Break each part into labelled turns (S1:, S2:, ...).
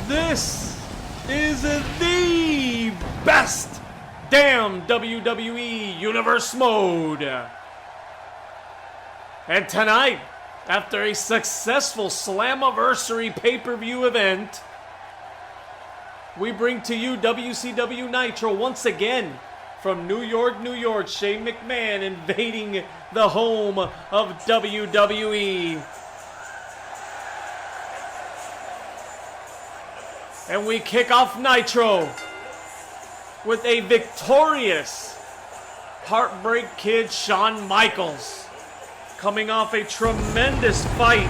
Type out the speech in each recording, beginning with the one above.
S1: This is the best damn WWE Universe mode. And tonight, after a successful Slammiversary pay-per-view event, we bring to you WCW Nitro once again from New York, New York. Shane McMahon invading the home of WWE. And we kick off Nitro with a victorious Heartbreak Kid Shawn Michaels, coming off a tremendous fight.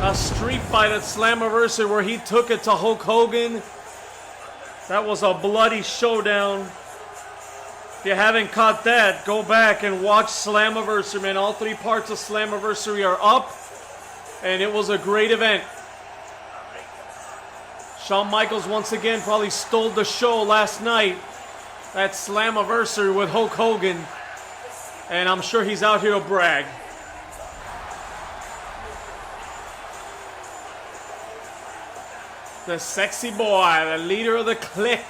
S1: A street fight at Slammiversary where he took it to Hulk Hogan. That was a bloody showdown. If you haven't caught that, go back and watch Slammiversary, man. All three parts of Slammiversary are up, and it was a great event. Shawn Michaels once again probably stole the show last night at Slammiversary with Hulk Hogan, and I'm sure he's out here to brag. The sexy boy, the leader of the Kliq,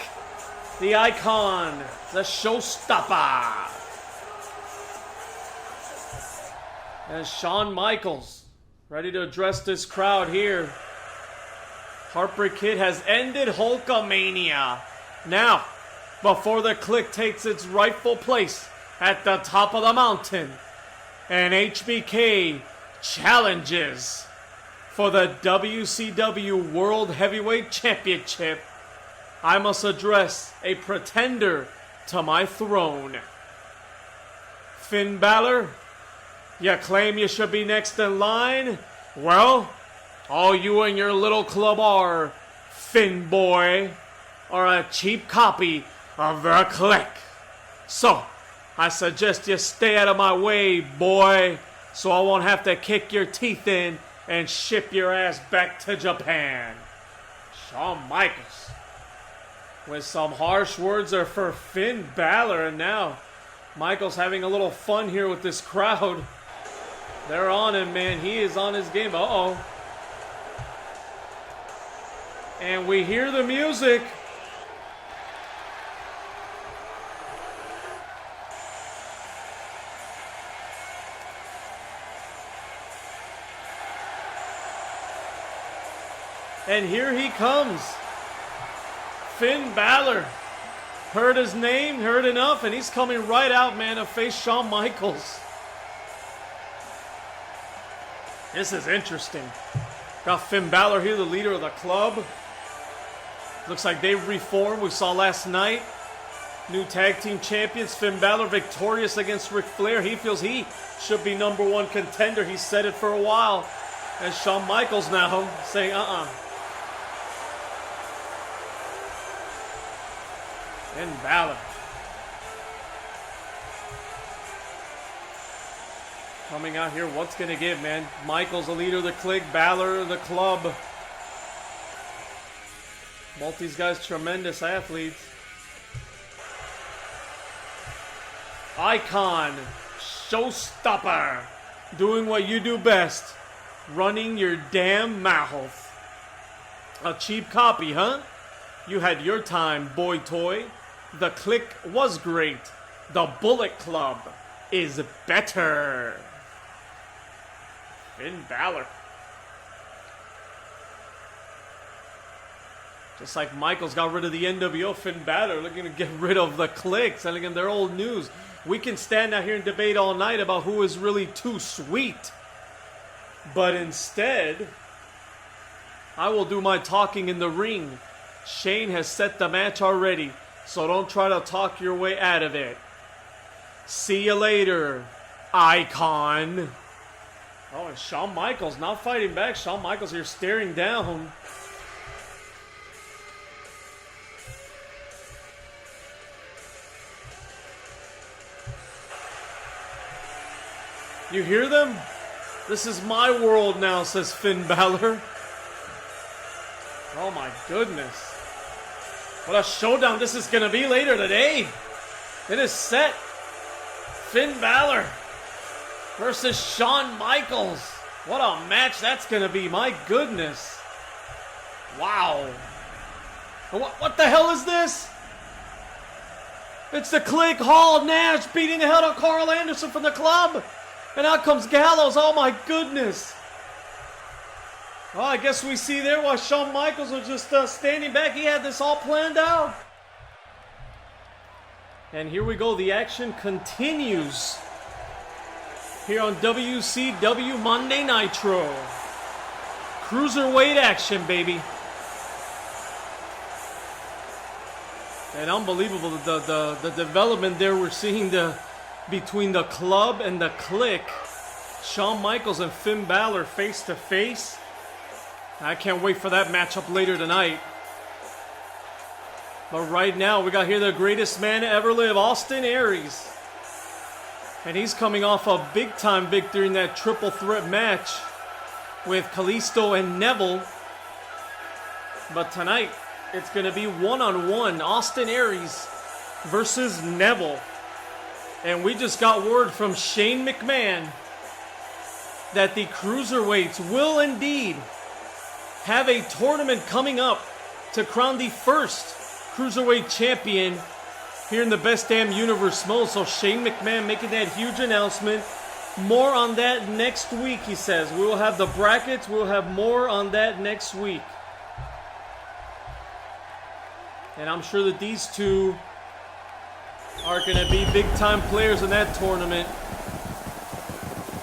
S1: the icon, the showstopper. And Shawn Michaels ready to address this crowd here. Heartbreak Kid has ended Hulkamania. Now, before the Kliq takes its rightful place at the top of the mountain, and HBK challenges for the WCW World Heavyweight Championship, I must address a pretender to my throne. Finn Balor, you claim you should be next in line? Well, all you and your little club are, Finn boy, are a cheap copy of the Kliq. So, I suggest you stay out of my way, boy, so I won't have to kick your teeth in and ship your ass back to Japan. Shawn Michaels with some harsh words are for Finn Balor, and now Michaels having a little fun here with this crowd. They're on him, man. He is on his game. Uh-oh. And we hear the music. And here he comes. Finn Balor. Heard his name, heard enough, and he's coming right out, man, to face Shawn Michaels. This is interesting. Got Finn Balor here, the leader of the club. Looks like they've reformed. We saw last night. New tag team champions. Finn Balor victorious against Ric Flair. He feels he should be #1 contender. He said it for a while. And Shawn Michaels now saying, Finn Balor. Coming out here, what's going to give, man? Michaels, the leader of the Kliq. Balor, the club. Both these guys, tremendous athletes. Icon, showstopper, doing what you do best, running your damn mouth. A cheap copy, huh? You had your time, boy toy. The Kliq was great. The Bullet Club is better. Finn Balor. Just like Michaels got rid of the NWO, Finn Balor looking to get rid of the Kliq, selling them their old news. We can stand out here and debate all night about who is really too sweet. But instead, I will do my talking in the ring. Shane has set the match already, so don't try to talk your way out of it. See you later, icon. Oh, and Shawn Michaels not fighting back. Shawn Michaels here staring down. You hear them? This is my world now, says Finn Balor. Oh my goodness. What a showdown this is going to be later today. It is set. Finn Balor versus Shawn Michaels. What a match that's going to be. My goodness. Wow. What the hell is this? It's the Kliq, Hall, Nash beating the hell out of Carl Anderson from the club. And out comes Gallows. Oh my goodness. Well, I guess we see there why Shawn Michaels was just standing back. He had this all planned out. And here we go. The action continues here on WCW Monday Nitro. Cruiserweight action, baby. And unbelievable the development there we're seeing between the club and the Kliq. Shawn Michaels and Finn Balor face to face. I can't wait for that matchup later tonight. But right now we got here the greatest man to ever live, Austin Aries. And he's coming off a big time victory in that triple threat match with Kalisto and Neville. But tonight it's going to be one-on-one, Austin Aries versus Neville. And we just got word from Shane McMahon that the Cruiserweights will indeed have a tournament coming up to crown the first Cruiserweight champion here in the Best Damn Universe mode. So Shane McMahon making that huge announcement. More on that next week, he says. We will have the brackets. We'll have more on that next week. And I'm sure that these two are going to be big-time players in that tournament.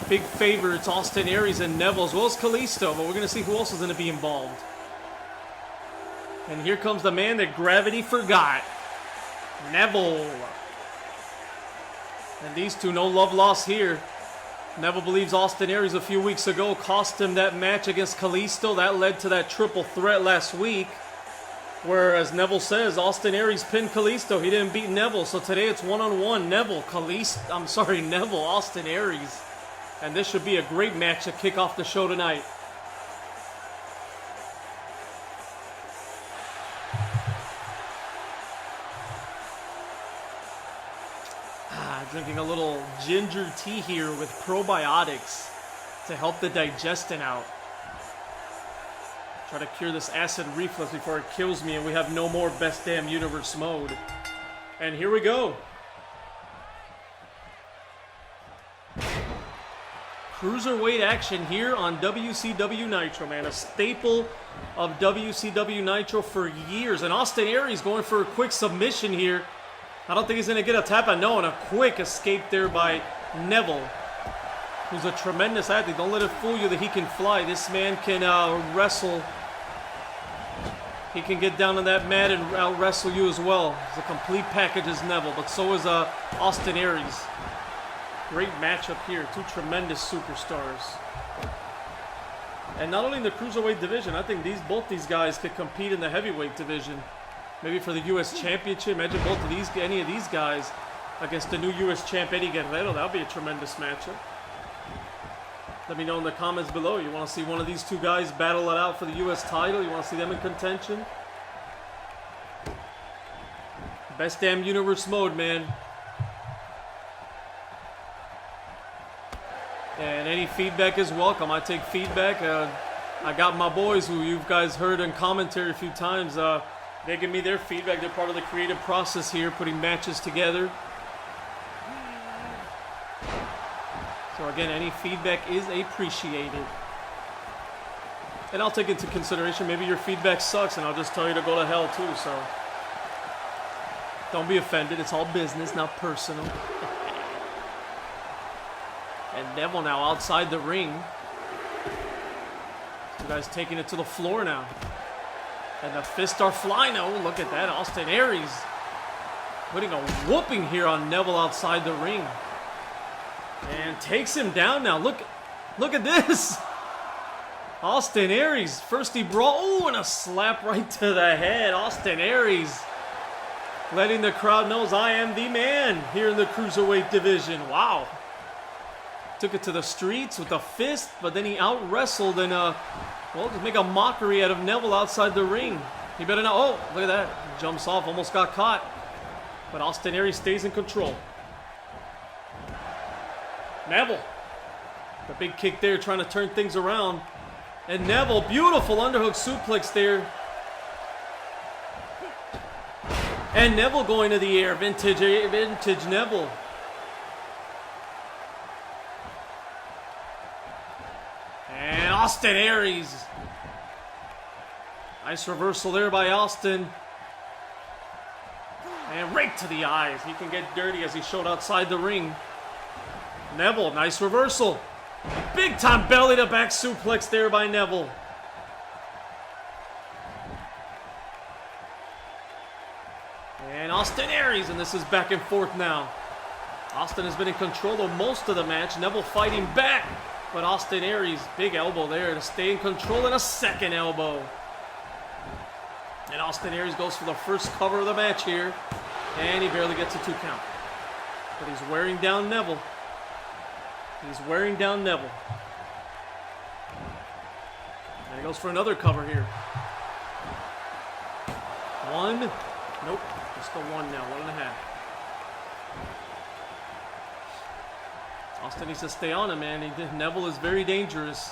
S1: Big favorites, Austin Aries and Neville, as well as Kalisto. But we're going to see who else is going to be involved. And here comes the man that gravity forgot. Neville. And these two, no love lost here. Neville believes Austin Aries a few weeks ago cost him that match against Kalisto. That led to that triple threat last week. Whereas Neville says Austin Aries pinned Kalisto. He didn't beat Neville. So today it's one-on-one. Neville, Austin Aries. And this should be a great match to kick off the show tonight. Drinking a little ginger tea here with probiotics to help the digestion out. Try to cure this acid reflux before it kills me and we have no more Best Damn Universe mode. And here we go. Cruiserweight action here on WCW Nitro, man. A staple of WCW Nitro for years. And Austin Aries going for a quick submission here. I don't think he's going to get a tap out. No, and a quick escape there by Neville, who's a tremendous athlete. Don't let it fool you that he can fly. This man can wrestle. He can get down on that mat and out-wrestle you as well. He's a complete package as Neville, but so is Austin Aries. Great matchup here. Two tremendous superstars. And not only in the Cruiserweight division, I think both these guys could compete in the heavyweight division. Maybe for the U.S. Championship. Imagine any of these guys against the new U.S. Champ Eddie Guerrero. That would be a tremendous matchup. Let me know in the comments below. You want to see one of these two guys battle it out for the U.S. title? You want to see them in contention? Best Damn Universe mode, man. And any feedback is welcome. I take feedback. I got my boys who you guys heard in commentary a few times. They give me their feedback. They're part of the creative process here, putting matches together. So again, any feedback is appreciated. And I'll take into consideration, maybe your feedback sucks and I'll just tell you to go to hell too, so. Don't be offended, it's all business, not personal. And Neville now outside the ring. You guys taking it to the floor now. And the fists are flying. Oh, look at that. Austin Aries putting a whooping here on Neville outside the ring. And takes him down now. Look at this. Austin Aries. First he brought. Oh, and a slap right to the head. Austin Aries letting the crowd know I am the man here in the Cruiserweight division. Wow. Took it to the streets with a fist, but then he out-wrestled and well, just make a mockery out of Neville outside the ring. He better not. Oh, look at that. Jumps off, almost got caught. But Austin Aries stays in control. Neville. The big kick there, trying to turn things around. And Neville, beautiful underhook suplex there. And Neville going to the air. Vintage Neville. And Austin Aries. Nice reversal there by Austin. And right to the eyes. He can get dirty as he showed outside the ring. Neville, nice reversal. Big time belly to back suplex there by Neville. And Austin Aries, and this is back and forth now. Austin has been in control of most of the match. Neville fighting back. But Austin Aries, big elbow there to stay in control, and a second elbow. And Austin Aries goes for the first cover of the match here. And he barely gets a 2 count. But he's wearing down Neville. He's wearing down Neville. And he goes for another cover here. 1. Nope. Just a 1 now. 1.5. Austin needs to stay on him, man. Neville is very dangerous.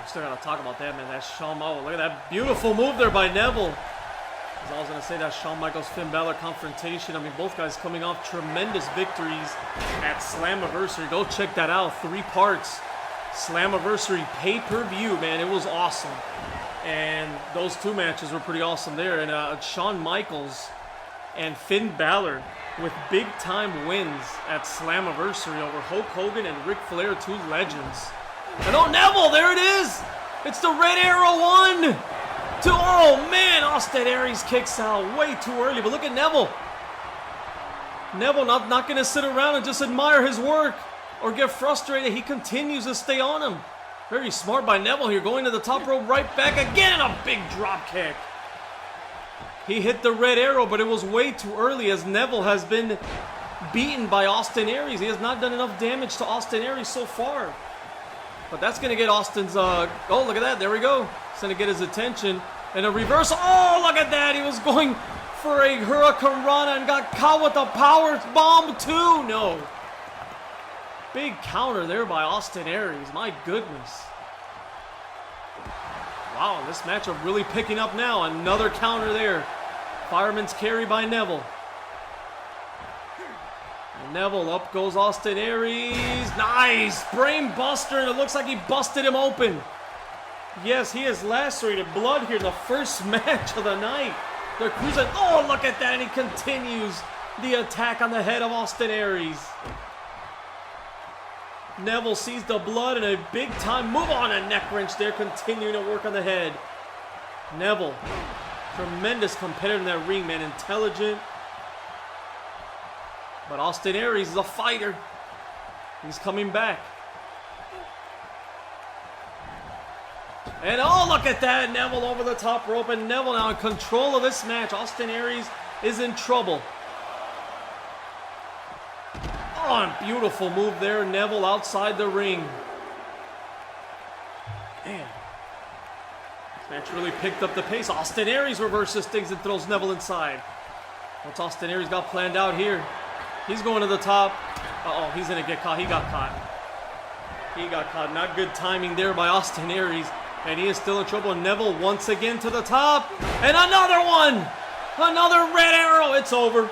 S1: Still gotta talk about that, man. That's Shawn Michaels. Look at that beautiful move there by Neville. As I was gonna say, that Shawn Michaels Finn Balor confrontation. I mean, both guys coming off tremendous victories at Slammiversary. Go check that out. 3 parts. Slammiversary pay-per-view, man. It was awesome. And those 2 matches were pretty awesome there. And Shawn Michaels and Finn Balor with big-time wins at Slammiversary over Hulk Hogan and Ric Flair, 2 legends. And oh, Neville, there it is! It's the Red Arrow 1! 2, oh man, Austin Aries kicks out way too early, but look at Neville. Neville not going to sit around and just admire his work or get frustrated. He continues to stay on him. Very smart by Neville here, going to the top rope, right back again, and a big drop kick. He hit the Red Arrow, but it was way too early as Neville has been beaten by Austin Aries. He has not done enough damage to Austin Aries so far. But that's going to get Austin's, oh, look at that. There we go. It's going to get his attention. And a reversal. Oh, look at that. He was going for a Hurricane Rana and got caught with a power bomb too. No. Big counter there by Austin Aries. My goodness. Wow, this matchup really picking up now. Another counter there. Fireman's carry by Neville. Neville, up goes Austin Aries. Nice! Brain buster, and it looks like he busted him open. Yes, he has lacerated blood here in the first match of the night. They're cruising. Oh, look at that, and he continues the attack on the head of Austin Aries. Neville sees the blood and a big-time move on a neck wrench there, continuing to work on the head. Neville, tremendous competitor in that ring, man. Intelligent. But Austin Aries is a fighter. He's coming back. And oh, look at that. Neville over the top rope. And Neville now in control of this match. Austin Aries is in trouble. Oh, and beautiful move there. Neville outside the ring. Man. This match really picked up the pace. Austin Aries reverses things and throws Neville inside. What's Austin Aries got planned out here? He's going to the top. Uh-oh, he's going to get caught. He got caught. He got caught. Not good timing there by Austin Aries. And he is still in trouble. Neville once again to the top. And another one! Another Red Arrow. It's over.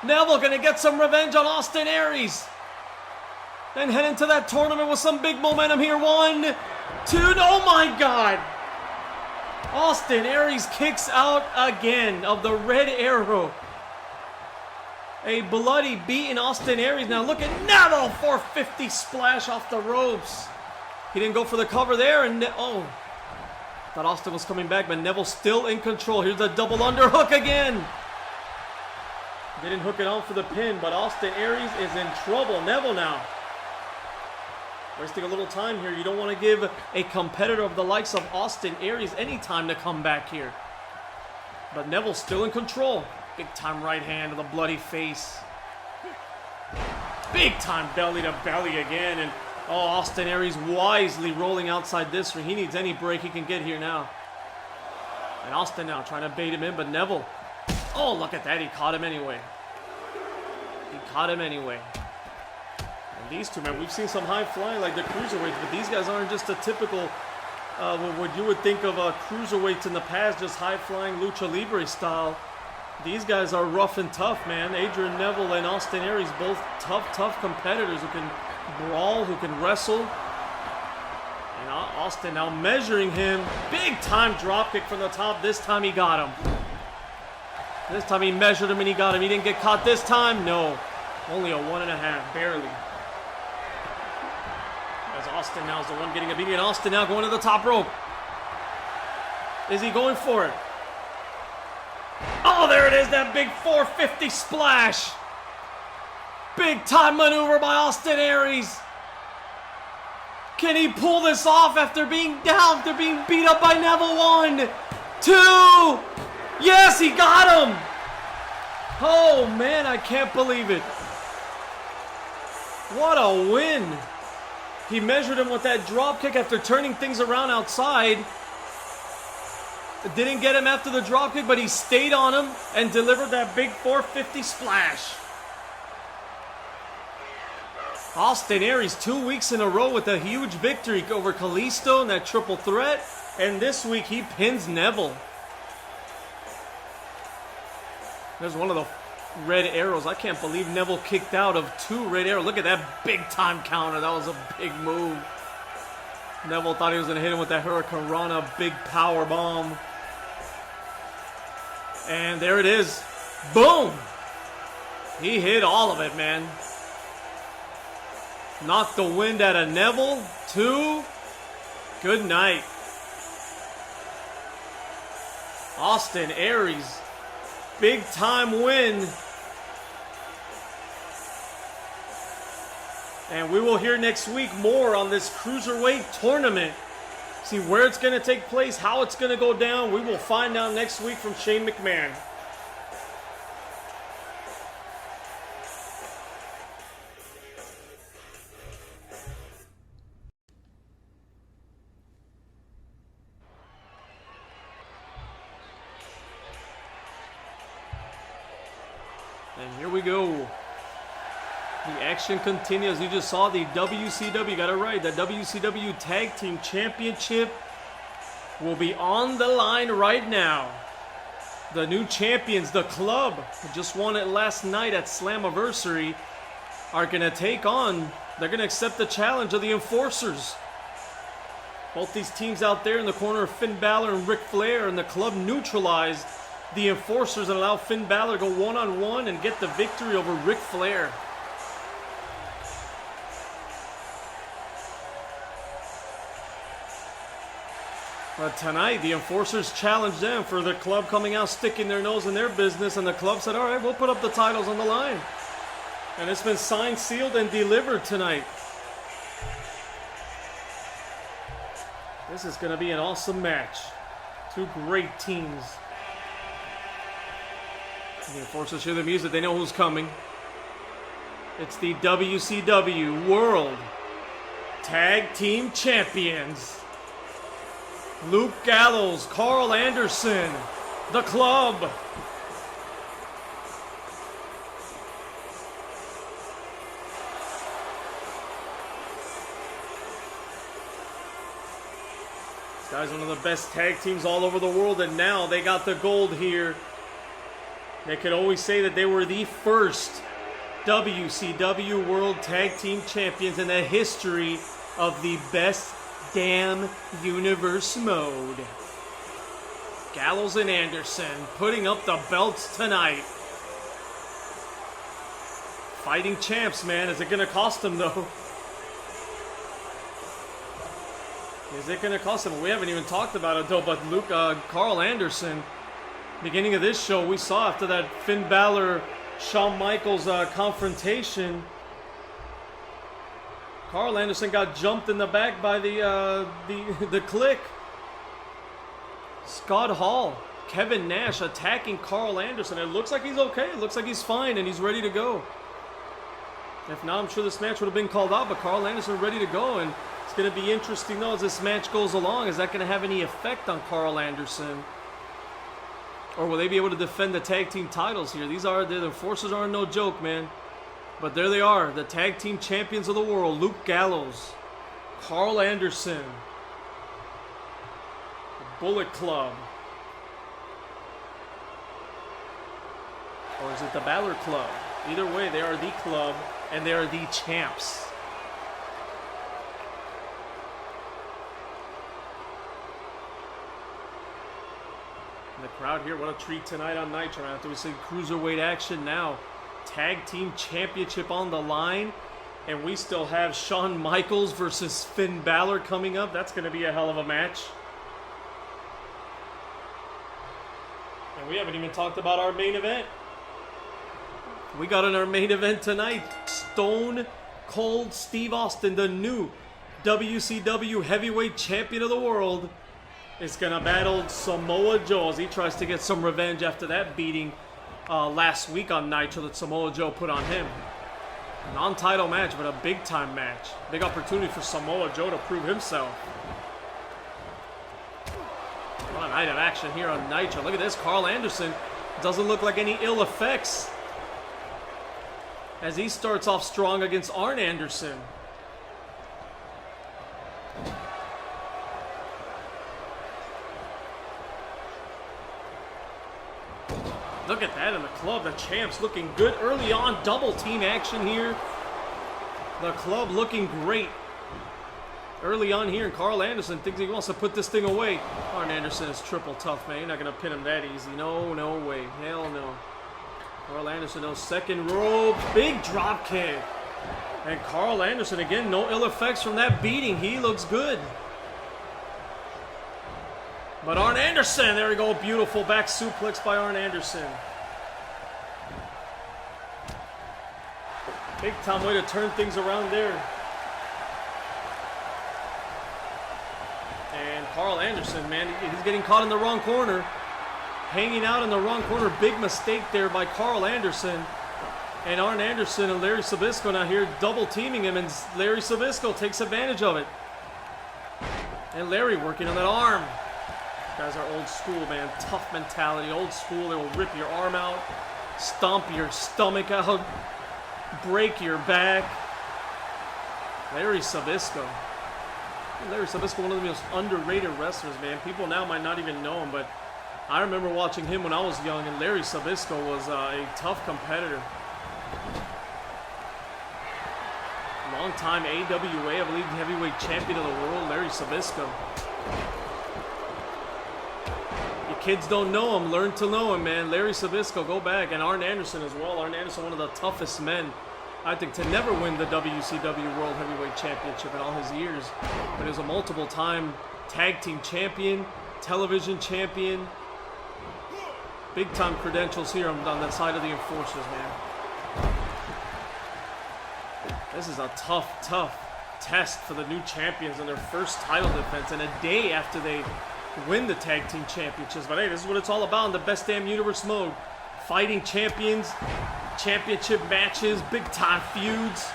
S1: Neville going to get some revenge on Austin Aries. And head into that tournament with some big momentum here. 1, 2, oh my God! Austin Aries kicks out again of the Red Arrow. A bloody beaten Austin Aries. Now look at Neville, 450 splash off the ropes. He didn't go for the cover there, and oh, thought Austin was coming back, but Neville still in control. Here's the double underhook again. Didn't hook it on for the pin, but Austin Aries is in trouble. Neville now wasting a little time here. You don't want to give a competitor of the likes of Austin Aries any time to come back here. But Neville's still in control. Big time right hand to the bloody face. Big time belly to belly again. And oh, Austin Aries wisely rolling outside this ring. He needs any break he can get here now. And Austin now trying to bait him in, but Neville. Oh, look at that. He caught him anyway. He caught him anyway. And these two, man, we've seen some high flying like the Cruiserweights, but these guys aren't just a typical what you would think of cruiserweights in the past, just high-flying lucha libre style. These guys are rough and tough, man. Adrian Neville and Austin Aries, both tough competitors who can brawl, who can wrestle. And Austin now measuring him. Big-time dropkick from the top. This time he got him. This time he measured him and he got him. He didn't get caught this time. No. Only a 1.5. Barely. As Austin now is the one getting a beating. And Austin now going to the top rope. Is he going for it? Oh, there it is. That big 450 splash. Big time maneuver by Austin Aries. Can he pull this off after being down, after being beat up by Neville? 1, 2. Yes, he got him. Oh, man, I can't believe it. What a win. He measured him with that drop kick after turning things around outside. Didn't get him after the drop kick, but he stayed on him and delivered that big 450 splash. Austin Aries 2 weeks in a row with a huge victory over Kalisto in that triple threat. And this week he pins Neville. There's one of the red arrows. I can't believe Neville kicked out of 2 red arrows. Look at that big time counter. That was a big move. Neville thought he was going to hit him with that Hurricane Rana big power bomb. And there it is. Boom! He hit all of it, man. Knocked the wind out of Neville. 2. Good night. Austin Aries. Big time win. And we will hear next week more on this Cruiserweight tournament. See where it's going to take place, how it's going to go down. We will find out next week from Shane McMahon. And here we go. The action continues. You just saw the WCW, got it right, the WCW Tag Team Championship will be on the line right now. The new champions, the Club, who just won it last night at Slammiversary, are going to take on, they're going to accept the challenge of the Enforcers. Both these teams out there in the corner of Finn Balor and Ric Flair, and the Club neutralized the Enforcers and allowed Finn Balor to go one-on-one and get the victory over Ric Flair. But tonight, the Enforcers challenged them for the Club coming out, sticking their nose in their business, and the Club said, all right, we'll put up the titles on the line. And it's been signed, sealed, and delivered tonight. This is going to be an awesome match. 2 great teams. The Enforcers hear the music, they know who's coming. It's the WCW World Tag Team Champions. Luke Gallows, Carl Anderson, the Club. This guy's one of the best tag teams all over the world, and now they got the gold here. They could always say that they were the first WCW World Tag Team Champions in the history of the best damn universe mode. Gallows and Anderson putting up the belts tonight. Fighting champs, man. Is it going to cost them, though? Is it going to cost them? We haven't even talked about it, though, but Carl Anderson, beginning of this show, we saw after that Finn Balor, Shawn Michaels confrontation, Carl Anderson got jumped in the back by the Kliq. Scott Hall, Kevin Nash attacking Carl Anderson. It looks like he's okay. It looks like he's fine and he's ready to go. If not, I'm sure this match would have been called out, but Carl Anderson ready to go. And it's going to be interesting, though, as this match goes along. Is that going to have any effect on Carl Anderson? Or will they be able to defend the tag team titles here? The Enforcers are no joke, man. But there they are, the tag team champions of the world. Luke Gallows, Carl Anderson, Bullet Club. Or is it the Balor Club? Either way, they are the club, and they are the champs. And the crowd here, what a treat tonight on Nitro. After we see Cruiserweight action now. Tag Team Championship on the line. And we still have Shawn Michaels versus Finn Balor coming up. That's going to be a hell of a match. And we haven't even talked about our main event. We got in our main event tonight, Stone Cold Steve Austin, the new WCW Heavyweight Champion of the World, is going to battle Samoa Joe as he tries to get some revenge after that beating last week on Nitro that Samoa Joe put on him. Non-title match, but a big-time match. Big opportunity for Samoa Joe to prove himself. What a night of action here on Nitro. Look at this, Carl Anderson doesn't look like any ill effects as he starts off strong against Arn Anderson. Look at that in the club. The champs looking good early on. Double team action here. The club looking great early on here. And Carl Anderson thinks he wants to put this thing away. Arn Anderson is triple tough, man. You're not going to pin him that easy. No, no way. Hell no. Carl Anderson, no second rope. Big drop kick. And Carl Anderson, again, no ill effects from that beating. He looks good. But Arn Anderson, there we go, beautiful back suplex by Arn Anderson. Big time way to turn things around there. And Carl Anderson, man, he's getting caught in the wrong corner. Hanging out in the wrong corner, big mistake there by Carl Anderson. And Arn Anderson and Larry Zbyszko now here double teaming him, and Larry Zbyszko takes advantage of it. And Larry working on that arm. Guys are old school, man. Tough mentality, old school. They will rip your arm out, stomp your stomach out, break your back. Larry Zbyszko. Larry Zbyszko, one of the most underrated wrestlers, man. People now might not even know him, but I remember watching him when I was young, and Larry Zbyszko was a tough competitor. Long-time AWA, I believe, heavyweight champion of the world, Larry Zbyszko. Kids don't know him, learn to know him, man. Larry Zbyszko, go back. And Arn Anderson as well. Arn Anderson, one of the toughest men, I think, to never win the WCW World Heavyweight Championship in all his years. But he was a multiple-time tag team champion, television champion. Big-time credentials here on the side of the Enforcers, man. This is a tough, tough test for the new champions in their first title defense, and a day after they win the tag team championships. But hey, this is what it's all about in the best damn universe mode. Fighting champions, championship matches, big time feuds.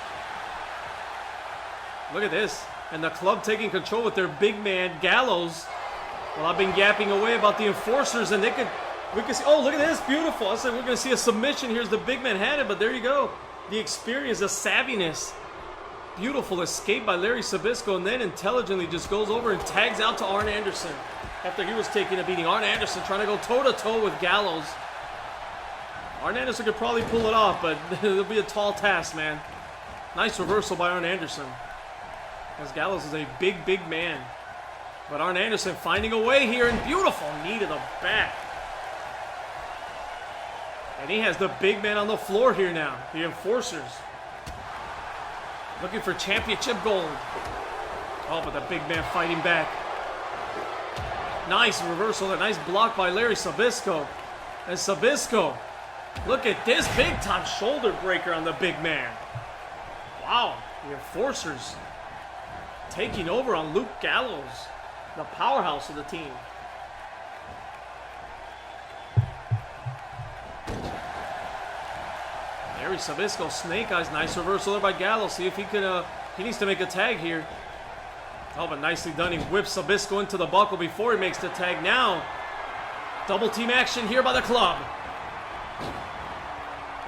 S1: Look at this. And the club taking control with their big man Gallows. Well, I've been yapping away about the Enforcers, and we can see, oh, look at this, beautiful. I said we're going to see a submission. Here's the big man had it, but there you go. The experience, the savviness. Beautiful escape by Larry Zbyszko, and then intelligently just goes over and tags out to Arn Anderson after he was taking a beating. Arn Anderson trying to go toe-to-toe with Gallows. Arn Anderson could probably pull it off, but it'll be a tall task, man. Nice reversal by Arn Anderson, as Gallows is a big, big man. But Arn Anderson finding a way here, and beautiful knee to the back. And he has the big man on the floor here now, the Enforcers. Looking for championship gold. Oh, but the big man fighting back. Nice reversal, a nice block by Larry Zbyszko. And Zbyszko, look at this big time shoulder breaker on the big man. Wow, the Enforcers taking over on Luke Gallows, the powerhouse of the team. Larry Zbyszko, snake eyes, nice reversal there by Gallows. See if he can, he needs to make a tag here. Oh, but nicely done. He whips Zbyszko into the buckle before he makes the tag. Now, double team action here by the club.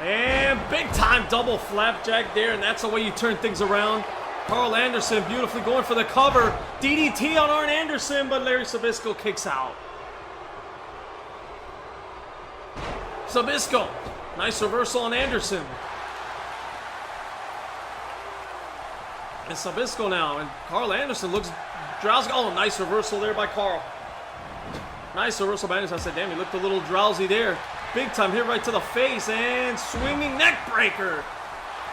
S1: And big time double flapjack there, and that's the way you turn things around. Carl Anderson beautifully going for the cover. DDT on Arn Anderson, but Larry Zbyszko kicks out. Zbyszko, nice reversal on Anderson. And Zbyszko now, and Carl Anderson looks drowsy. Oh, nice reversal there by Carl. Nice reversal by Anderson. I said, damn, he looked a little drowsy there. Big time hit right to the face, and swinging neck breaker.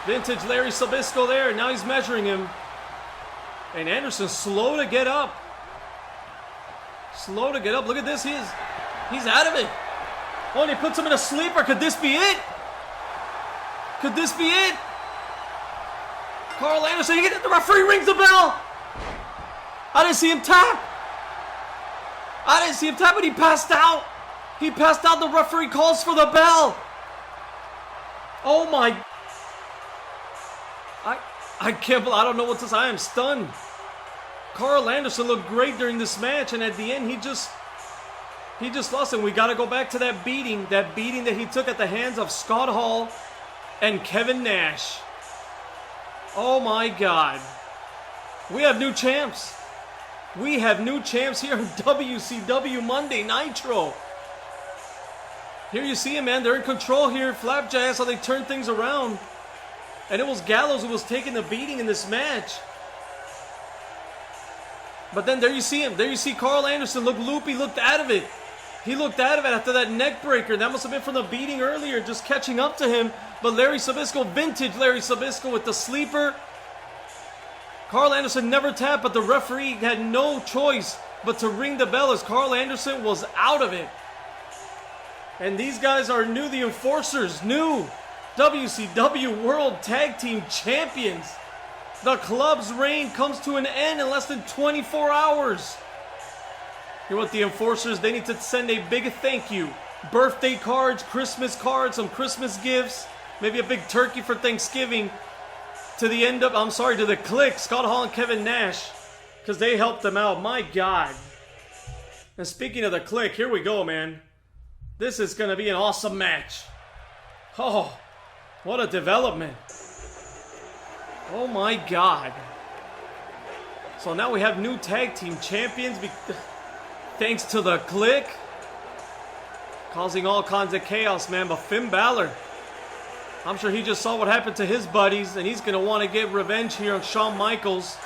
S1: Vintage Larry Zbyszko there. Now he's measuring him. And Anderson slow to get up. Slow to get up. Look at this. He's out of it. Oh, and he puts him in a sleeper. Could this be it? Could this be it? Carl Anderson, the referee rings the bell. I didn't see him tap. But he passed out. He passed out. The referee calls for the bell. Oh my. I can't believe, I don't know what to say. I am stunned. Carl Anderson looked great during this match, and at the end he just lost. And we got to go back to that beating that he took at the hands of Scott Hall and Kevin Nash. Oh my God. We have new champs. We have new champs here in WCW Monday Nitro. Here you see him, man. They're in control here. Flapjack, how they turn things around. And it was Gallows who was taking the beating in this match. But then there you see him. There you see Carl Anderson look loopy, looked out of it. He looked out of it after that neck breaker. That must have been from the beating earlier, just catching up to him. But Larry Zbyszko, vintage Larry Zbyszko with the sleeper. Carl Anderson never tapped, but the referee had no choice but to ring the bell as Carl Anderson was out of it. And these guys are new, the Enforcers, new WCW World Tag Team Champions. The club's reign comes to an end in less than 24 hours. You know what, the Enforcers, they need to send a big thank you. Birthday cards, Christmas cards, some Christmas gifts, maybe a big turkey for Thanksgiving to the Kliq, Scott Hall and Kevin Nash, because they helped them out. My God. And speaking of the Kliq, here we go, man. This is going to be an awesome match. Oh, what a development. Oh my God. So now we have new tag team champions thanks to the Kliq. Causing all kinds of chaos, man. But Finn Balor, I'm sure he just saw what happened to his buddies, and he's going to want to get revenge here on Shawn Michaels.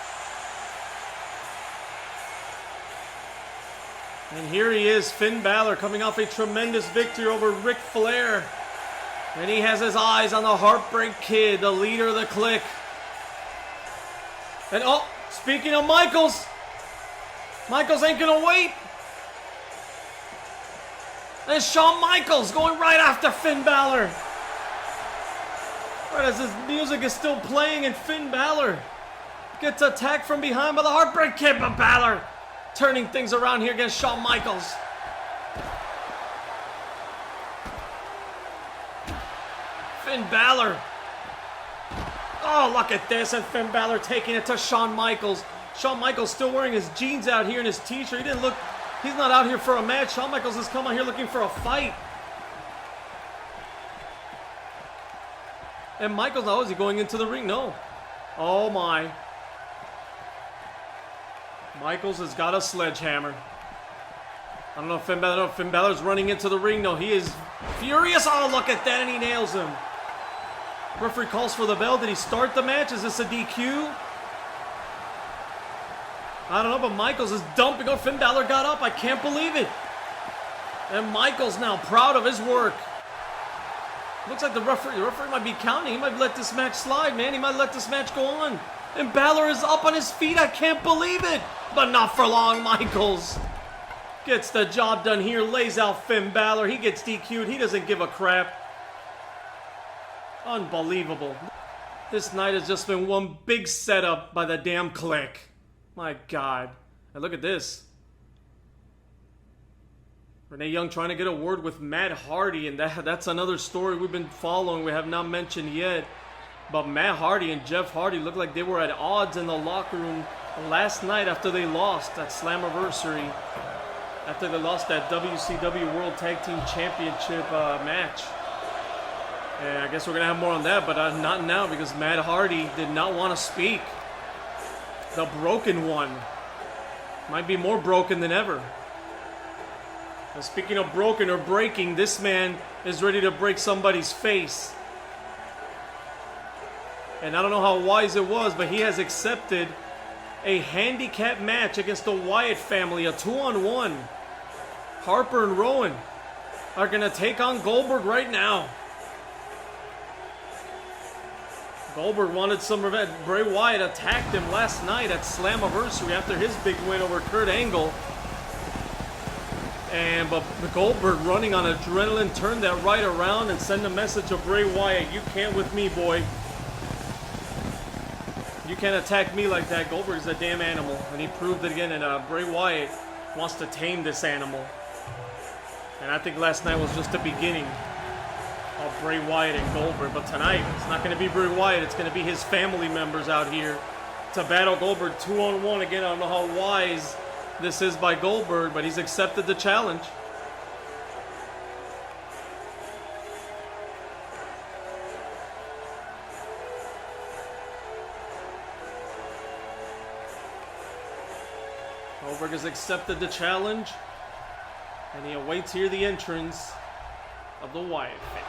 S1: And here he is, Finn Balor, coming off a tremendous victory over Ric Flair. And he has his eyes on the Heartbreak Kid, the leader of the Kliq. And oh, speaking of Michaels, Michaels ain't gonna wait. And Shawn Michaels going right after Finn Balor. Right as his music is still playing, and Finn Balor gets attacked from behind by the Heartbreak Kid, but Balor turning things around here against Shawn Michaels. Finn Balor. Oh, look at this. And Finn Balor taking it to Shawn Michaels. Shawn Michaels still wearing his jeans out here and his t-shirt. He's not out here for a match. Shawn Michaels has come out here looking for a fight. And Michaels, now is he going into the ring? No. Oh my. Michaels has got a sledgehammer. I don't know if Finn Balor's running into the ring. No, he is furious. Oh, look at that, and he nails him. Referee calls for the bell. Did he start the match? Is this a DQ? I don't know, but Michaels is dumping. Oh, Finn Balor got up. I can't believe it. And Michaels now proud of his work. Looks like the referee might be counting. He might let this match slide, man. He might let this match go on. And Balor is up on his feet. I can't believe it. But not for long. Michaels gets the job done here. Lays out Finn Balor. He gets DQ'd. He doesn't give a crap. Unbelievable. This night has just been one big setup by the damn Kliq. My God. And look at this. Renee Young trying to get a word with Matt Hardy, and that's another story we've been following we have not mentioned yet. But Matt Hardy and Jeff Hardy looked like they were at odds in the locker room last night after they lost at Slammiversary. After they lost that WCW World Tag Team Championship match. And I guess we're going to have more on that, but not now because Matt Hardy did not want to speak. The broken one. Might be more broken than ever. And speaking of broken or breaking, this man is ready to break somebody's face. And I don't know how wise it was, but he has accepted a handicap match against the Wyatt family, a 2-on-1. Harper and Rowan are going to take on Goldberg right now. Goldberg wanted some revenge. Bray Wyatt attacked him last night at Slammiversary after his big win over Kurt Angle. But Goldberg, running on adrenaline, turned that right around and sent a message to Bray Wyatt. You can't with me, boy. You can't attack me like that. Goldberg's a damn animal. And he proved it again. And Bray Wyatt wants to tame this animal. And I think last night was just the beginning of Bray Wyatt and Goldberg. But tonight, it's not going to be Bray Wyatt. It's going to be his family members out here to battle Goldberg 2-on-1. Again, I don't know how wise this is by Goldberg, but he's accepted the challenge. Goldberg has accepted the challenge, and he awaits here the entrance of the Wyatt family.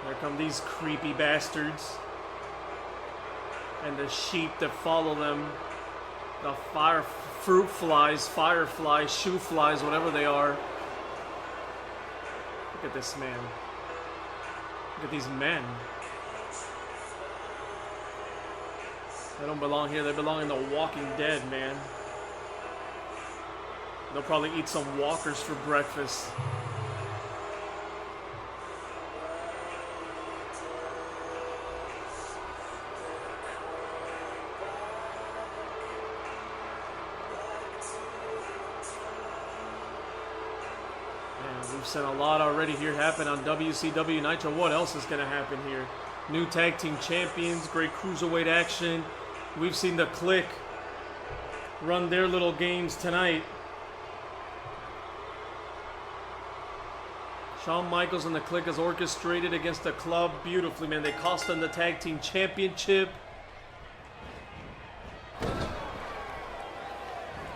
S1: There come these creepy bastards and the sheep that follow them, the fruit flies, fireflies, shoe flies, whatever they are. Look at this man. Look at these men. They don't belong here. They belong in The Walking Dead, man. They'll probably eat some walkers for breakfast. We've seen a lot already here happen on WCW Nitro. What else is going to happen here? New tag team champions, great cruiserweight action. We've seen the Kliq run their little games tonight. Shawn Michaels and the Kliq has orchestrated against the club beautifully, man. They cost them the tag team championship.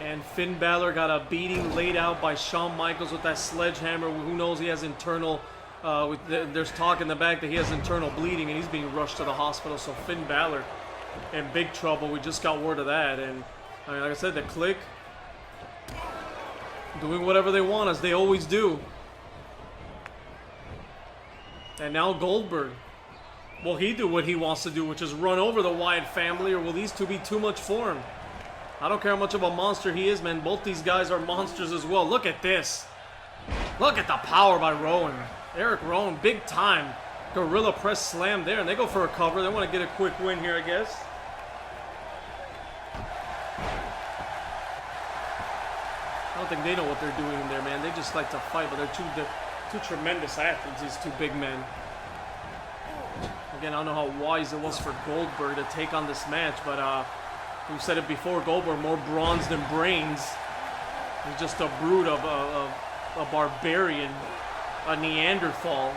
S1: And Finn Balor got a beating laid out by Shawn Michaels with that sledgehammer. Who knows, he has internal, there's talk in the back that he has internal bleeding and he's being rushed to the hospital. So Finn Balor in big trouble. We just got word of that. And I mean, like I said, the Kliq doing whatever they want, as they always do. And now Goldberg. Will he do what he wants to do, which is run over the Wyatt family, or will these two be too much for him? I don't care how much of a monster he is, man. Both these guys are monsters as well. Look at this. Look at the power by Rowan. Eric Rowan, big time. Gorilla press slam there, and they go for a cover. They want to get a quick win here, I guess. I don't think they know what they're doing in there, man. They just like to fight, but they're two tremendous athletes, these two big men. Again, I don't know how wise it was for Goldberg to take on this match, but we've said it before, Goldberg more bronze than brains. He's just a brute of a barbarian, a Neanderthal.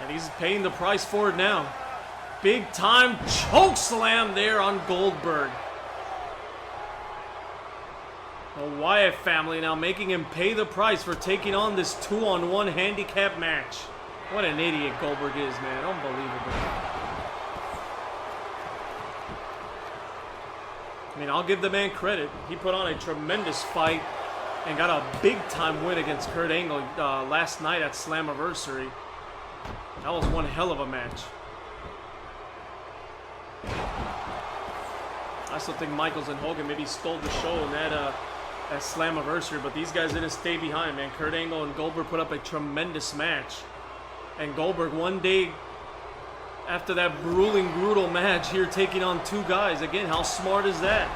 S1: And he's paying the price for it now. Big time choke slam there on Goldberg. The Wyatt family now making him pay the price for taking on this 2-on-1 handicap match. What an idiot Goldberg is, man. Unbelievable. I mean, I'll give the man credit. He put on a tremendous fight and got a big-time win against Kurt Angle last night at Slammiversary. That was one hell of a match. I still think Michaels and Hogan maybe stole the show in that Slammiversary, but these guys didn't stay behind, man. Kurt Angle and Goldberg put up a tremendous match. And Goldberg, one day after that brutal match here, taking on two guys. Again, how smart is that?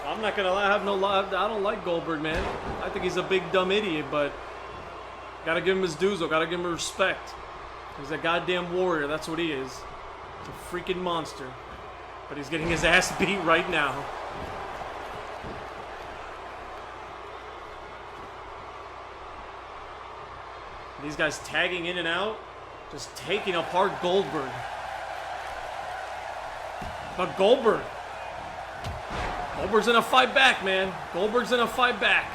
S1: I'm not gonna lie, I don't like Goldberg, man. I think he's a big dumb idiot, but gotta give him his dues, though. Gotta give him respect. He's a goddamn warrior. That's what he is. He's a freaking monster. But he's getting his ass beat right now. These guys tagging in and out, just taking apart Goldberg. But Goldberg's in a fight back, man. Goldberg's in a fight back.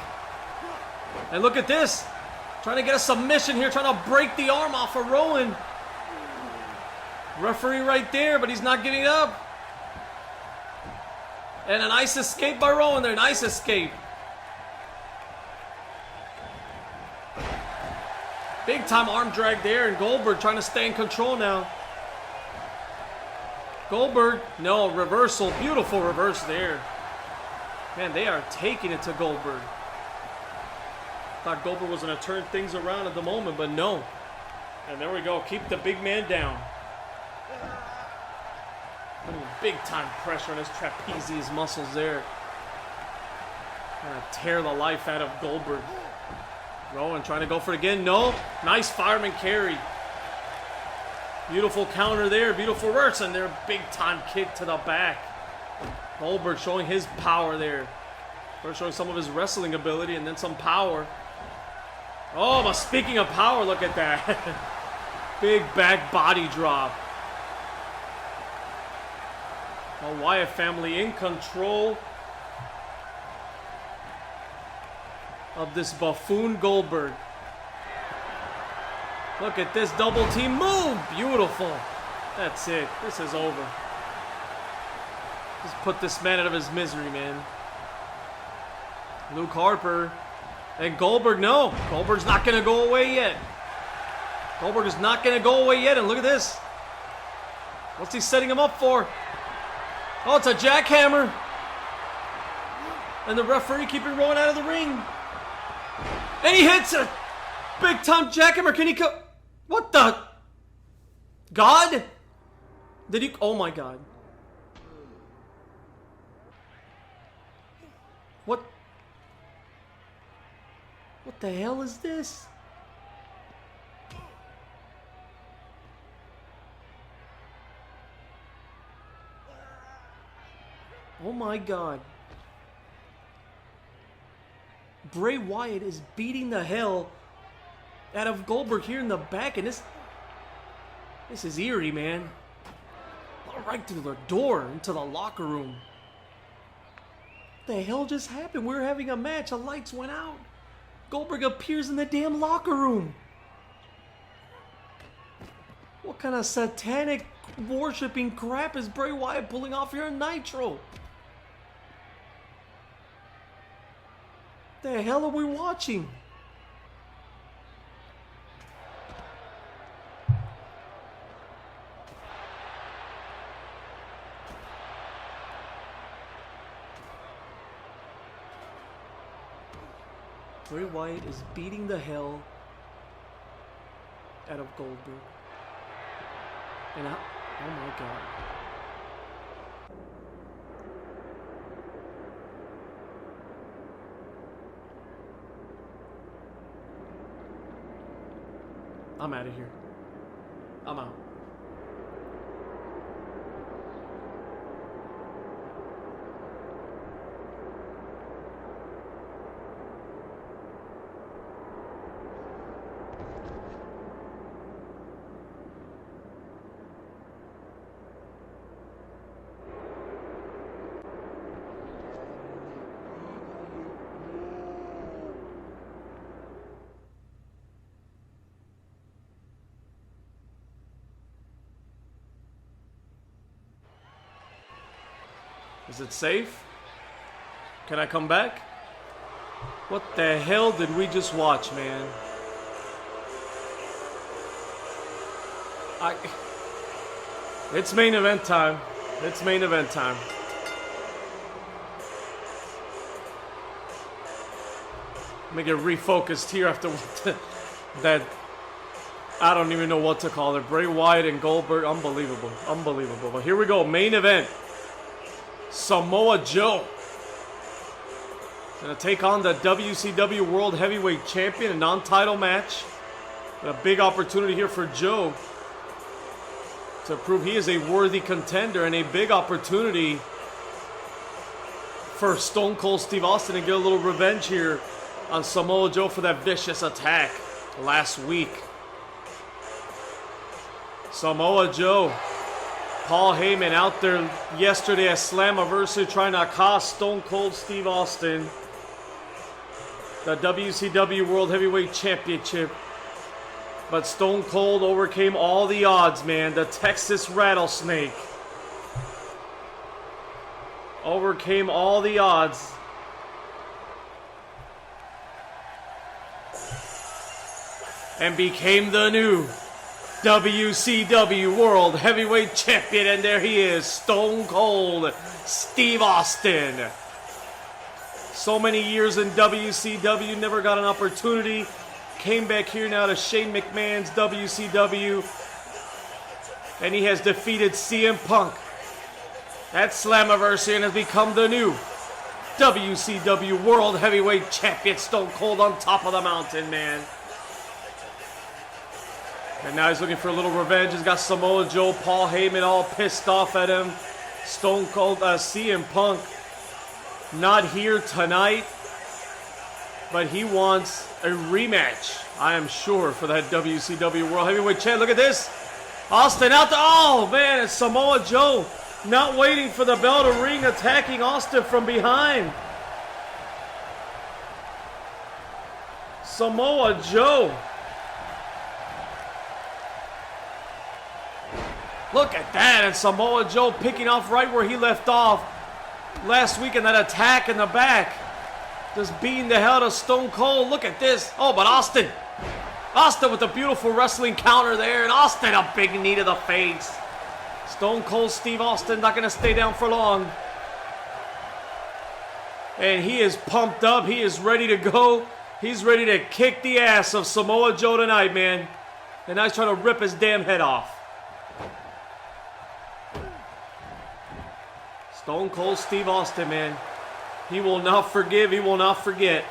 S1: And look at this. Trying to get a submission here, trying to break the arm off of Rowan. Referee right there, but he's not getting up. And a nice escape by Rowan there. Nice escape. Big time arm drag there, and Goldberg trying to stay in control now. Goldberg, no, reversal. Beautiful reverse there. Man, they are taking it to Goldberg. Thought Goldberg was going to turn things around at the moment, but no. And there we go. Keep the big man down. Putting big time pressure on his trapezius muscles there. Trying to tear the life out of Goldberg. Rowan trying to go for it again. No. Nice fireman carry. Beautiful counter there. Beautiful reverse. And their big time kick to the back. Goldberg showing his power there. First showing some of his wrestling ability and then some power. Oh, but speaking of power, look at that. Big back body drop. The Wyatt family in control of this buffoon Goldberg. Look at this double team move. Beautiful. That's it. This is over. Just put this man out of his misery, man. Luke Harper. And Goldberg, no. Goldberg's not going to go away yet. Goldberg is not going to go away yet. And look at this. What's he setting him up for? Oh, it's a jackhammer. And the referee keeping Rowan out of the ring. And he hits a big time jackhammer. Can he go? What the? God? Did he? Oh my God. What? What the hell is this? Oh my God. Bray Wyatt is beating the hell out of Goldberg here in the back, and this is eerie, man. Right through the door into the locker room. What the hell just happened? We were having a match, the lights went out. Goldberg appears in the damn locker room. What kind of satanic worshipping crap is Bray Wyatt pulling off here in Nitro? The hell are we watching? Bray Wyatt is beating the hell out of Goldberg. And oh my God. I'm out of here. I'm out. Is it safe? Can I come back? What the hell did we just watch, man? It's main event time. It's main event time. Let me get refocused here after that. I don't even know what to call it. Bray Wyatt and Goldberg. Unbelievable. Unbelievable. But here we go. Main event. Samoa Joe gonna take on the WCW World Heavyweight Champion, a non-title match. A big opportunity here for Joe to prove he is a worthy contender, and a big opportunity for Stone Cold Steve Austin to get a little revenge here on Samoa Joe for that vicious attack. last week. Samoa Joe, Paul Heyman out there yesterday at Slammiversary trying to accost Stone Cold Steve Austin. The WCW World Heavyweight Championship. But Stone Cold overcame all the odds, man. The Texas Rattlesnake overcame all the odds. And became the new WCW World Heavyweight Champion. And there he is, Stone Cold Steve Austin. So many years in WCW, never got an opportunity. Came back here now to Shane McMahon's WCW. And he has defeated CM Punk at Slammiversary and has become the new WCW World Heavyweight Champion. Stone Cold on top of the mountain, man. And now he's looking for a little revenge. He's got Samoa Joe, Paul Heyman all pissed off at him. Stone Cold, CM Punk not here tonight, but he wants a rematch, I am sure, for that WCW World Heavyweight Champ. Look at this. Austin out there. Oh, man, it's Samoa Joe not waiting for the bell to ring, attacking Austin from behind. Samoa Joe. Look at that, and Samoa Joe picking off right where he left off last week in that attack in the back. Just beating the hell out of Stone Cold. Look at this. Oh, but Austin with a beautiful wrestling counter there, and Austin a big knee to the face. Stone Cold Steve Austin not going to stay down for long. And he is pumped up. He is ready to go. He's ready to kick the ass of Samoa Joe tonight, man. And now he's trying to rip his damn head off. Stone Cold Steve Austin, man. He will not forgive. He will not forget.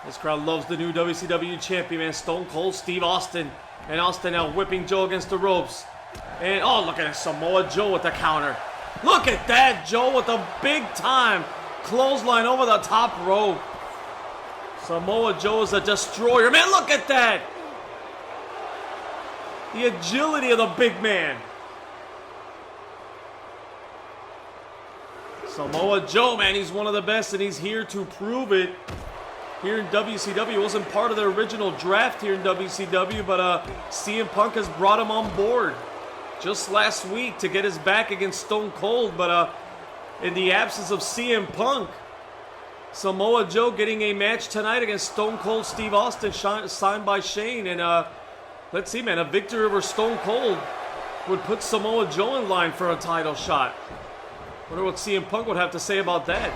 S1: This crowd loves the new WCW champion, man. Stone Cold Steve Austin. And Austin now whipping Joe against the ropes. And, oh, look at Samoa Joe with the counter. Look at that, Joe with a big-time clothesline over the top rope. Samoa Joe is a destroyer. Man, look at that. The agility of the big man. Samoa Joe, man, he's one of the best, and he's here to prove it. Here in WCW, he wasn't part of the original draft here in WCW, but CM Punk has brought him on board just last week to get his back against Stone Cold. But in the absence of CM Punk, Samoa Joe getting a match tonight against Stone Cold Steve Austin, signed by Shane. And let's see, man, a victory over Stone Cold would put Samoa Joe in line for a title shot. Wonder what CM Punk would have to say about that.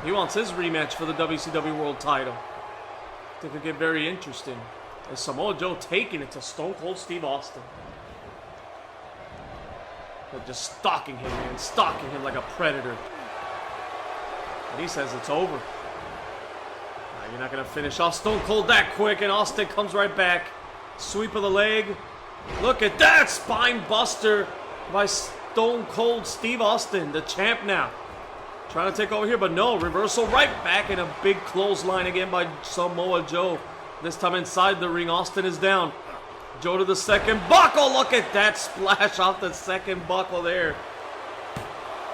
S1: He wants his rematch for the WCW World title. I think it'll get very interesting. And Samoa Joe taking it to Stone Cold Steve Austin. But just stalking him, man. Stalking him like a predator. And he says it's over. Now, you're not going to finish off Stone Cold that quick. And Austin comes right back. Sweep of the leg. Look at that spine buster by Stone Cold Steve Austin, the champ now. Trying to take over here, but no. Reversal right back, and a big clothesline again by Samoa Joe. This time inside the ring, Austin is down. Joe to the second buckle. Look at that splash off the second buckle there.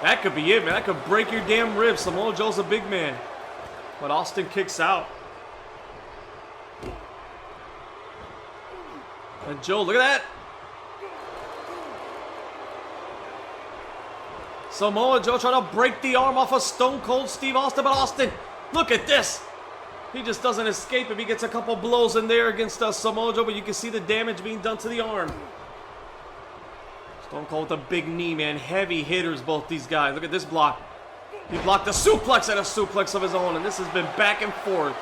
S1: That could be it, man. That could break your damn ribs. Samoa Joe's a big man. But Austin kicks out. And Joe, look at that. Samoa Joe trying to break the arm off of Stone Cold Steve Austin, but Austin, look at this. He just doesn't escape him. He gets a couple blows in there against Samoa Joe, but you can see the damage being done to the arm. Stone Cold with a big knee, man. Heavy hitters, both these guys. Look at this block. He blocked a suplex and a suplex of his own, and this has been back and forth.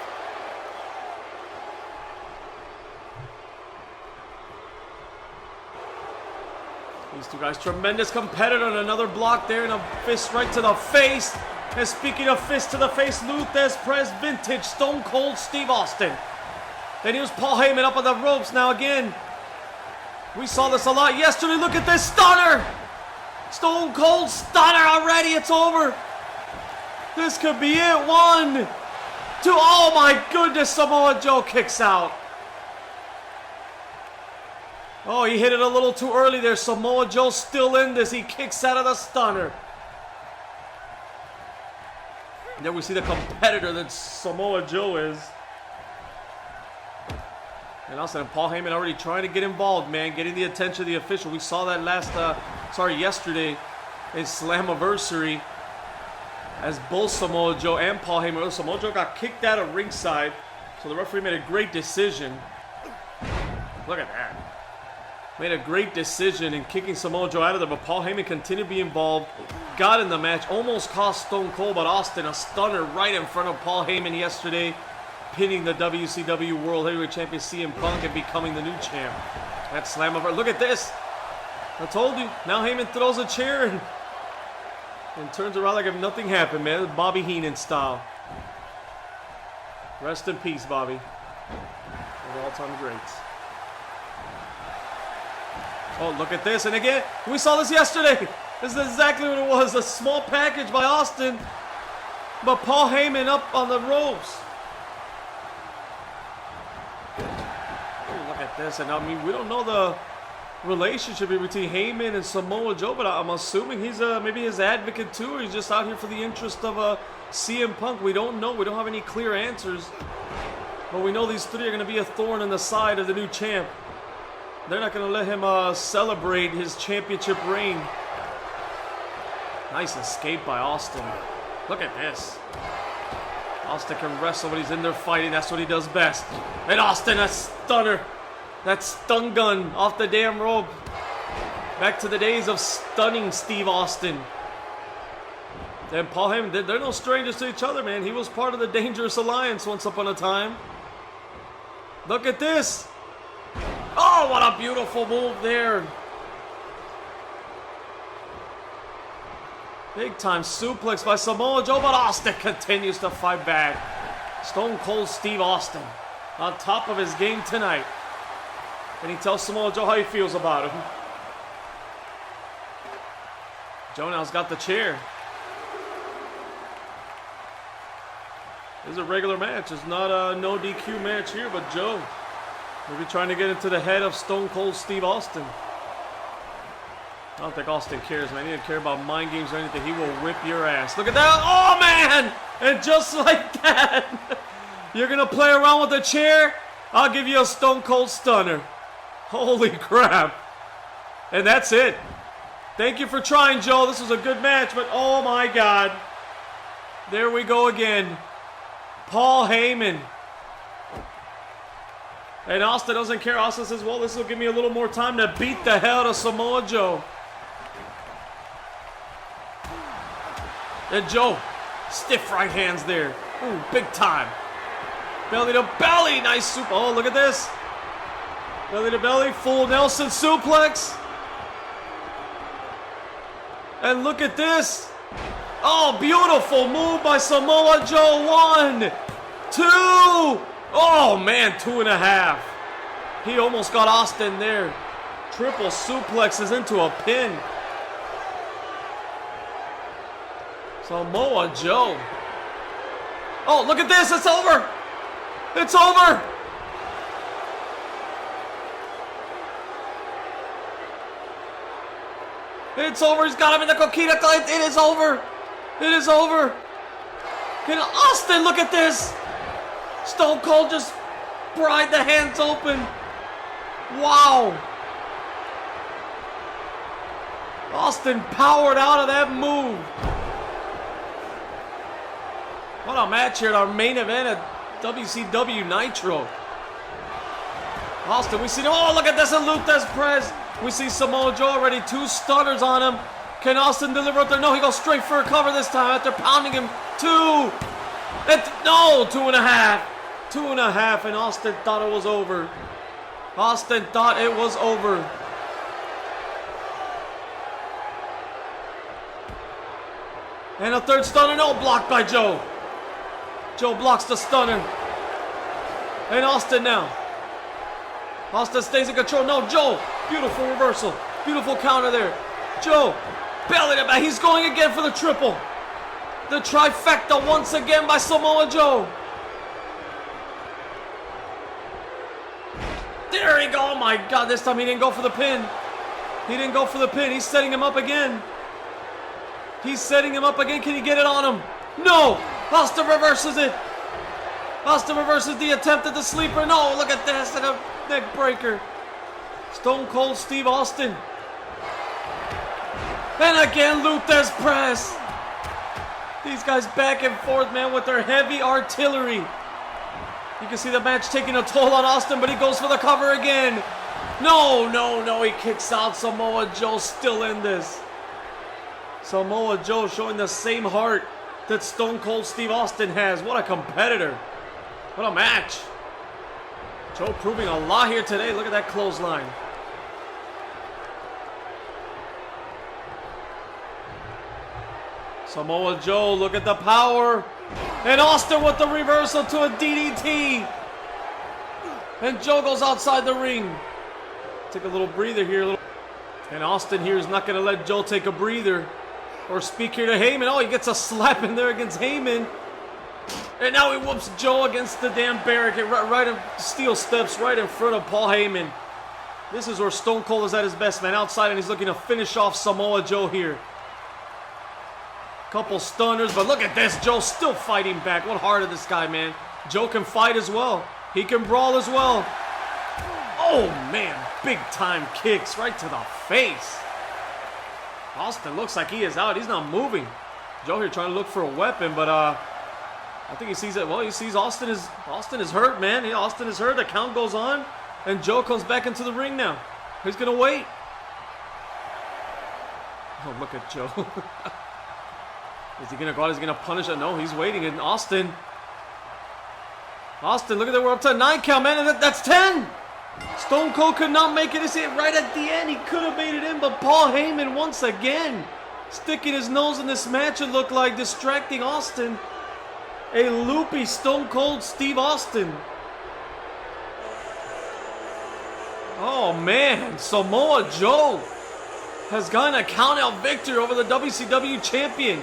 S1: These two guys, tremendous competitor, and another block there, and a fist right to the face. And speaking of fist to the face, Luthez Prez vintage Stone Cold Steve Austin. Then here's Paul Heyman up on the ropes now again. We saw this a lot yesterday. Look at this stunner. Stone Cold stunner already. It's over. This could be it. 1, 2. Oh my goodness, Samoa Joe kicks out. Oh, he hit it a little too early there. Samoa Joe still in this. He kicks out of the stunner. And then we see the competitor that Samoa Joe is. And also Paul Heyman already trying to get involved, man. Getting the attention of the official. We saw that yesterday in Slammiversary. As both Samoa Joe and Paul Heyman. Samoa Joe got kicked out of ringside. So the referee made a great decision. Look at that. Made a great decision in kicking Samoa Joe out of there, but Paul Heyman continued to be involved. Got in the match, almost cost Stone Cold, but Austin, a stunner right in front of Paul Heyman yesterday, pinning the WCW World Heavyweight Champion CM Punk and becoming the new champ. That Slammiversary. Look at this. I told you. Now Heyman throws a chair and turns around like if nothing happened, man. Bobby Heenan style. Rest in peace, Bobby. One of all-time greats. Oh, look at this. And again, we saw this yesterday. This is exactly what it was. A small package by Austin. But Paul Heyman up on the ropes. Oh, look at this. And I mean, we don't know the relationship between Heyman and Samoa Joe, but I'm assuming he's maybe his advocate too, or he's just out here for the interest of CM Punk. We don't know. We don't have any clear answers. But we know these three are going to be a thorn in the side of the new champ. They're not going to let him celebrate his championship reign. Nice escape by Austin. Look at this. Austin can wrestle when he's in there fighting. That's what he does best. And Austin, a stunner. That stun gun off the damn rope. Back to the days of stunning Steve Austin. And Paul Heyman, they're no strangers to each other, man. He was part of the Dangerous Alliance once upon a time. Look at this. Oh, what a beautiful move there. Big time suplex by Samoa Joe, but Austin continues to fight back. Stone Cold Steve Austin on top of his game tonight. And he tells Samoa Joe how he feels about him. Joe now's got the chair. This is a regular match. It's not a no DQ match here, but Joe maybe trying to get into the head of Stone Cold Steve Austin. I don't think Austin cares, man. He doesn't care about mind games or anything. He will whip your ass. Look at that. Oh, man. And just like that, you're going to play around with the chair? I'll give you a Stone Cold Stunner. Holy crap. And that's it. Thank you for trying, Joe. This was a good match, but oh, my God. There we go again. Paul Heyman. And Austin doesn't care. Austin says, well, this will give me a little more time to beat the hell out of Samoa Joe. And Joe, stiff right hands there. Ooh, big time. Belly to belly. Nice soup. Oh, look at this. Belly to belly. Full Nelson suplex. And look at this. Oh, beautiful move by Samoa Joe. 1, 2. Oh, man, 2.5. He almost got Austin there. Triple suplexes into a pin. Samoa Joe. Oh, look at this. It's over. It's over. It's over. He's got him in the Coquina Clutch. It is over. It is over. Can Austin, look at this. Stone Cold just pried the hands open. Wow. Austin powered out of that move. What a match here at our main event at WCW Nitro. Austin, we see, oh, look at this, a Luthez press. We see Samoa Joe already, 2 stunners on him. Can Austin deliver up there? No, he goes straight for a cover this time after pounding him. 2. No, 2.5. 2.5, and Austin thought it was over. Austin thought it was over. And a 3rd stunner, no, blocked by Joe. Joe blocks the stunner. And Austin now. Austin stays in control. No, Joe, beautiful reversal. Beautiful counter there. Joe, belly to back. He's going again for the triple. The trifecta once again by Samoa Joe. There he go. Oh my God, this time he didn't go for the pin. He didn't go for the pin. He's setting him up again. He's setting him up again. Can he get it on him? No! Austin reverses it. Austin reverses the attempt at the sleeper. No, look at this. And a neck breaker. Stone Cold Steve Austin. And again, Luthez press. These guys back and forth, man, with their heavy artillery. You can see the match taking a toll on Austin, but he goes for the cover again. No, no, no. He kicks out. Samoa Joe still in this. Samoa Joe showing the same heart that Stone Cold Steve Austin has. What a competitor. What a match. Joe proving a lot here today. Look at that clothesline. Samoa Joe, look at the power. And Austin with the reversal to a DDT. And Joe goes outside the ring. Take a little breather here. And Austin here is not going to let Joe take a breather or speak here to Heyman. Oh, he gets a slap in there against Heyman. And now he whoops Joe against the damn barricade. Right in steel steps right in front of Paul Heyman. This is where Stone Cold is at his best, man. Outside, and he's looking to finish off Samoa Joe here. Couple stunners, but look at this. Joe still fighting back. What heart of this guy, man. Joe can fight as well. He can brawl as well. Oh, man. Big time kicks right to the face. Austin looks like he is out. He's not moving. Joe here trying to look for a weapon, but I think he sees it. Well, he sees Austin is hurt, man. Austin is hurt. The count goes on, and Joe comes back into the ring now. He's going to wait. Oh, look at Joe. Is he going to go out? Is he going to punish it? No, he's waiting. And Austin, look at that. We're up to a 9 count, man. And that's 10. Stone Cold could not make it. You see it right at the end. He could have made it in, but Paul Heyman once again sticking his nose in this match, it looked like, distracting Austin. A loopy Stone Cold Steve Austin. Oh, man. Samoa Joe has gotten a count-out victory over the WCW champion.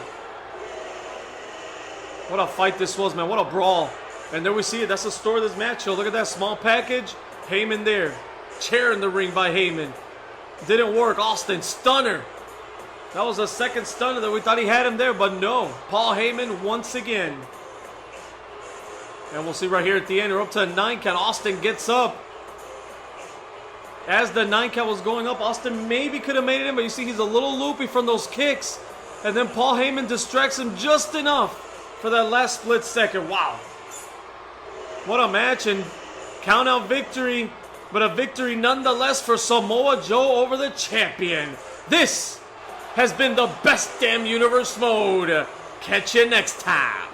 S1: What a fight this was, man. What a brawl. And there we see it. That's the story of this match. So look at that small package. Heyman there. Chair in the ring by Heyman. Didn't work. Austin, stunner. That was the second stunner that we thought he had him there, but no. Paul Heyman once again. And we'll see right here at the end. We're up to a 9 count. Austin gets up. As the 9 count was going up, Austin maybe could have made it in, but you see he's a little loopy from those kicks. And then Paul Heyman distracts him just enough for that last split second. Wow. What a match, and count out victory, but a victory nonetheless for Samoa Joe over the champion. This has been the Best Damn Universe mode. Catch you next time.